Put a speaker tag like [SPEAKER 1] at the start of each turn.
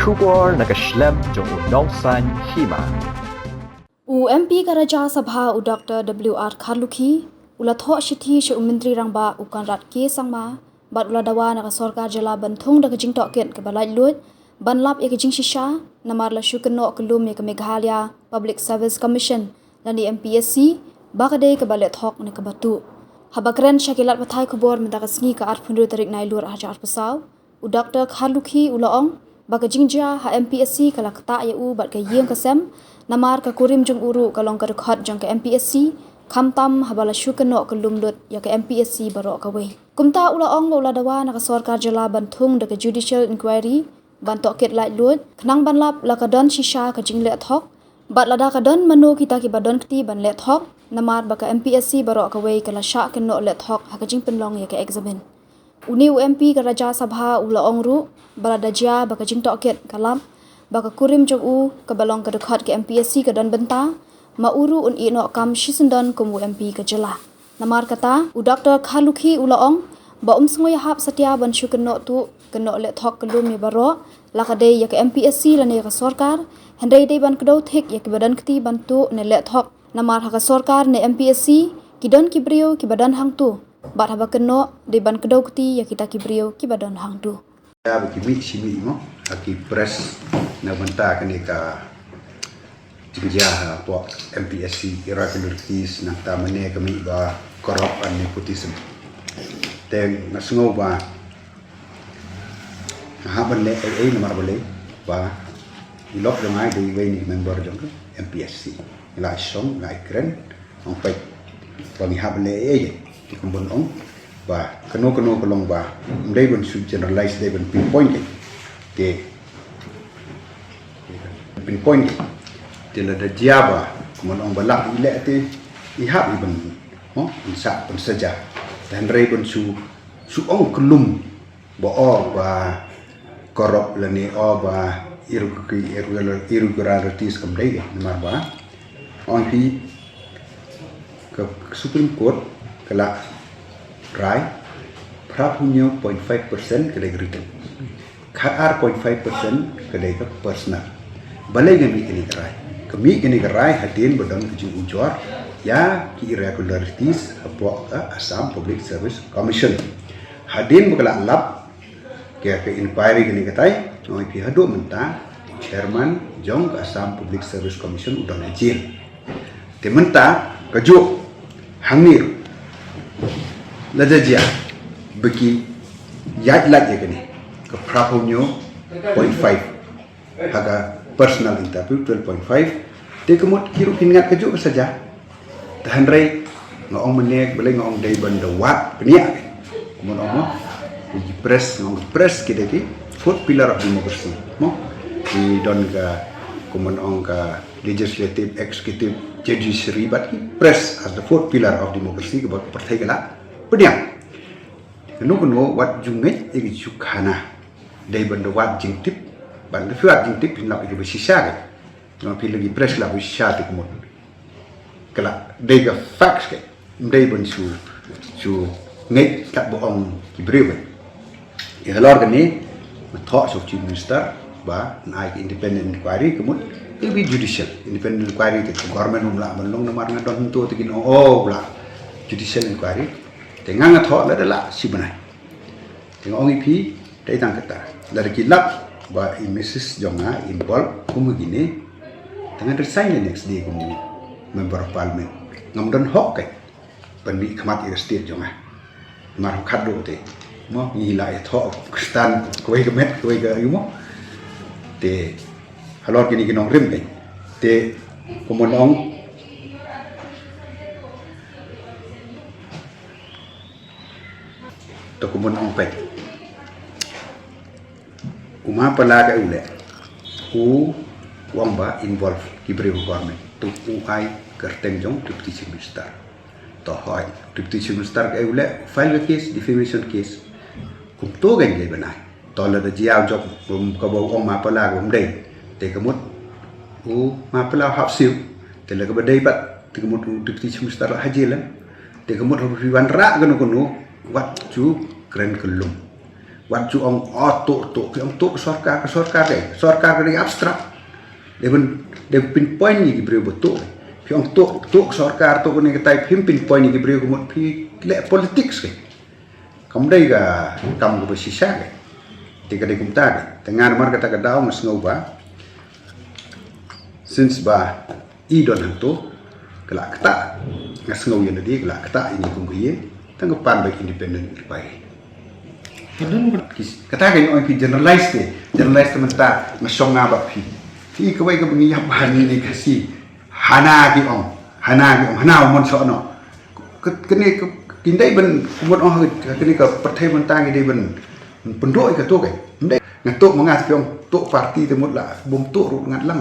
[SPEAKER 1] Shubor nakaslem jong unongsan hima.
[SPEAKER 2] MP Karaja Sabha Dr. W.R. Kharlukhi ulatho shithi she Menteri Rangba ukan rat ke sangma bat uladawa naka sorkar jala banthung daga jingtok ken ke balai lut banlap e ke jing shisha namar la shukno kelum e ke Meghalaya Public Service Commission lani MPSC bakade ke balai thok ne ke batu habakren shakilat pathai khobor mendaka sngi ka 8 tarik nai lur hajar pesau Dr. Kharlukhi ulaong baka jingja ha MPSC kala kata ya u bat ke yeng kasem namar ka kurim jong uru kalong ka rekhot jong ka MPSC khamtam habala shukno kelum lut ya ka MPSC baro ka we kumta ulaong uladawa na ka sorkar jala banthung de ka judicial inquiry bantok ket lai lut khnang banlap la ka don shisha ka jingle thok bat lada ka don mano kita ki badon kti ban le thok namar baka MPSC baro ka we kala sha ken no le thok ha ka jing penlong ya ka examine uni UMP ka Raja Sabha ulaong ru baladajia baka jing toket kalam baka kurim jong u ka balong ka dekat ke MPSC ka dan benta ma uru un ino kam shisendon kum UMP ka jela namar kata Dr. Kharlukhi ulaong ba sngoi hap satya ban shukno tu keno le thok kelum ni baro la ka de ya ka MPSC la ne ka sorkar hendai de ban kdo thik ya ki badan kti bantu ne le thok namar ha ka sorkar ne MPSC ki don ki brio ki badan hang tu bat haba keno de ban kdo kti ya kita ki brio ki badan hang tu
[SPEAKER 3] ya begini sini mo aki press na banta kani ka jinja po MPSC irregularities na tamane kami ba corrupt and nepotism teng nasungo ba haban le ai na marbale ba ilok jangai de ni member jong MPSC ila song la ikren ong pai ba mi haban le ai ki kumbon ong ba kano kolong ba they will generalize they will pinpoint ke pinpoint de la da diaba mon on balak ile te ihap ibn mo insa pun saja dan rei pun su ong kelum ba o ba korup lani o ba irregularities kam dei mar ba on pi ke Supreme Court kala Rai Prapunyo 0.5% kedai written KR 0.5% kedai ke personal balai kami kini kerai hadin badan kejung ujor ya ki irregularities apok Assam Public Service Commission hadin bakal lap ke inquiry kini katai oi pi hadu menta chairman jong ke Assam Public Service Commission udah najil tementa kejuk hangir Ladajia bagi yat lat ya kini ke Prapunyo 0.5 haga personal interview 12.5 dia kemud kiru kingat kejuk saja tahan rei ngong menek boleh ngong dai benda wat penia kemud ong di press ngong press kita ki fourth pillar of democracy mo di don ka kemud ong ka legislative executive judiciary but press as the fourth pillar of democracy ke partai kala pediang kenu wat jungai igi chukana dai benda wat jingtip ban fiat jingtip nak igi besisa ke no pi lagi press la besisa te kemud kala dai ga facts ke dai ben su ngai kat bohong kibriwe ya halor kani thok su chief minister ba naik independent inquiry kemud igi judicial independent inquiry te government umla melong namar ngadon tu te kino la judicial inquiry tengang thok la dala sibanai tengok ong ipi dai tang kata dari kilap ba Mrs. Jonga involve kumu gini tengah resign next day kumu member of parliament ngamdon hok kai penbi khamat state Jonga mar khaddo te mo ngila e thok kristan koi kemet koi ga yumo te halor kini kinong rim kai te kumonong to kumun ong pet uma pala ka ule wamba involve kibre government to ai kerteng jong deputy chief minister to hoy deputy chief minister ka ule file case defamation case kum to gan gai banai to la da jiao jok ka bo ong ma pala gum dei te kamut ma pala hap siu te la ka badai bat te kamut deputy chief minister hajilan te kamut hu wan ra ganu wat chu keren kelum wat chu ong to ki ong to sarkar ke abstrak de pinpoint ni gibre betul pi ong to sarkar to ni ketai pinpoint ni gibre kumut pi le politics ke kamdai ga kam go sisa ke tiga de kumta ke tengar mar kata daw mas ngoba since ba idon hantu kelak kata ngas ngau yang dia kelak kata ini kumpuye tanggapan baik independen baik kata kayak orang generalize tementah masong ngabak pi kawai ke mengiap bahan ini kasih hana umon sono kene kindai ben kumot kene ke partai mentang ini ben pendoi ke tu ke ngatuk mengat piong tok parti temut lah bom tok ngat lang